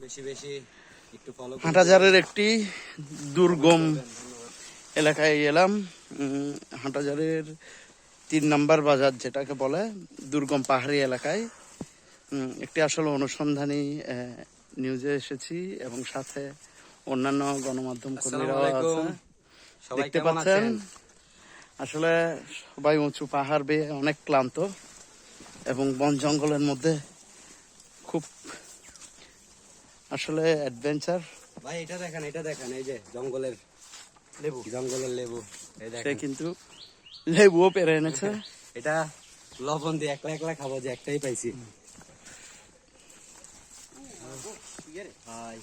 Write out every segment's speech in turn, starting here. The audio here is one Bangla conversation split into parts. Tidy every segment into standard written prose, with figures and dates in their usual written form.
বেশি বেশি একটু ফলো করুন। হাটহাজারের একটি দুর্গম এলাকায় এলাম। হাটহাজারের 3 নম্বর বাজার যেটাকে বলে, দুর্গম পাহাড়ি এলাকায় একটি আসলে অনুসন্ধানী নিউজে এসেছি এবং সাথে অন্যান্য গণমাধ্যম কর্মীরাও আছে। সবাই দেখতে কেমন পাচ্ছেন আছেন? আসলে সবাই উঁচু পাহাড় বেয়ে অনেক ক্লান্ত এবং বন জঙ্গলের মধ্যে খুব আসলে অ্যাডভেঞ্চার। ভাই এটা দেখেন এই যে জঙ্গলের লেবু, জঙ্গলের লেবু। এই সে দেখেন কিন্তু লেবুও পেরে এনেছে। এটা লবণ দিয়ে একলা একলা খাবো, যে একটাই পাইছি। ভাই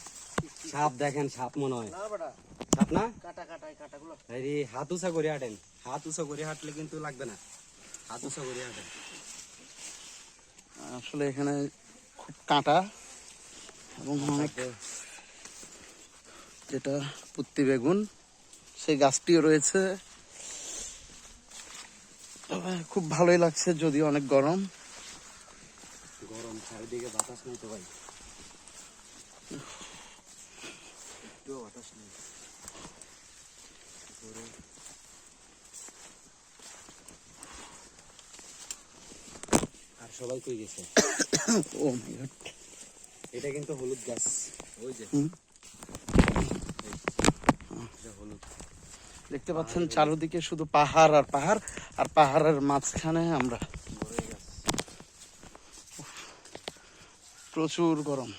সাপ দেখেন, সাপ মনে হয় সাপ না, আরে হাত উঁচা করে হাঁটেন, হাত উঁচা করে হাঁটলে কিন্তু লাগবে না, হাত উঁচা করে হাঁটেন। আসলে এখানে খুব কাঁটা এবং অনেক, যেটা পুত্তি বেগুন সেই গাছটিও রয়েছে। তবে খুব ভালোই লাগছে, যদিও অনেক গরম। গরম, চারিদিকে বাতাস নেই তো ভাই, একটুও বাতাস নেই। আর সবাই কই গেছে? ও মাই গড, এটা কিন্তু হলুদ গাছ, ওই যে এটা হলুদ। দেখতে পাচ্ছেন চারদিকে শুধু পাহাড় আর পাহাড়, আর পাহাড়ের মাঝখানে আমরা। বড়ই গাছ। প্রচুর গরম।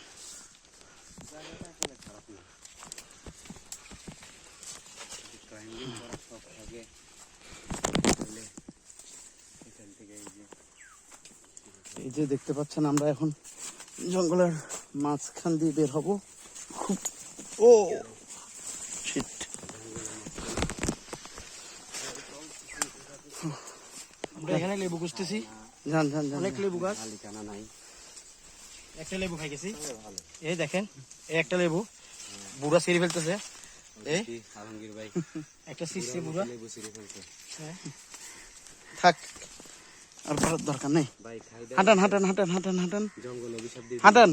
জায়গাটা আসলে খারাপ না, ক্লাইম্বিং করার শখ থাকে তাহলে এখান থেকে এই যে দেখতে পাচ্ছেন আমরা এখন জঙ্গলের মাঝখান দিয়ে বের হব। খুব ও শিট, আমরা এখানে লেবু খুঁজতেছি, যান যান যান। অনেক লেবু গাছ। মালিকানা নাই। একটা লেবু খাই গেছি, এই দেখেন, এই একটা লেবু বুড়া ছিঁড়ে ফেলতেছে। এই আলমগীর ভাই একটা সিসি বুড়া। লেবু ছিঁড়ে ফেলছে। থাক, আর করার দরকার নেই। ভাই খাই দেয়, হাঁটান হাঁটান হাঁটান হাঁটান হাঁটান জঙ্গল অভিশাপ দিয়ে হাঁটান।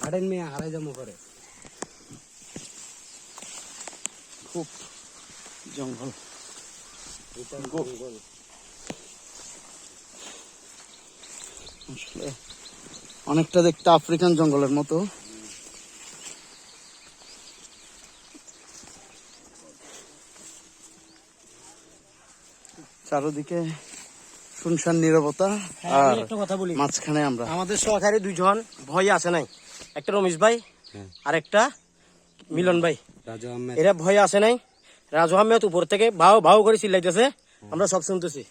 হাঁটেন মেয়ে, হারাই যাবো করে। খুব জঙ্গল। এটা জঙ্গল। আসলে অনেকটা দেখতে আফ্রিকান জঙ্গলের মতো। চারদিকে শুনশান নীরবতা, হ্যাঁ, আর আমি একটা কথা বলি, মাঝখানে আমরা। আমাদের সহকারী দুইজন ভয় আছে নাই, একটা রমেশ ভাই হ্যাঁ। আর একটা মিলন ভাই। রাজু আহমেদ। এরা ভয় আছে নাই। রাজু আহমেদ উপর থেকে ভাও ভাও করে চিল্লাইতেছে, আমরা সব শুনতেছি।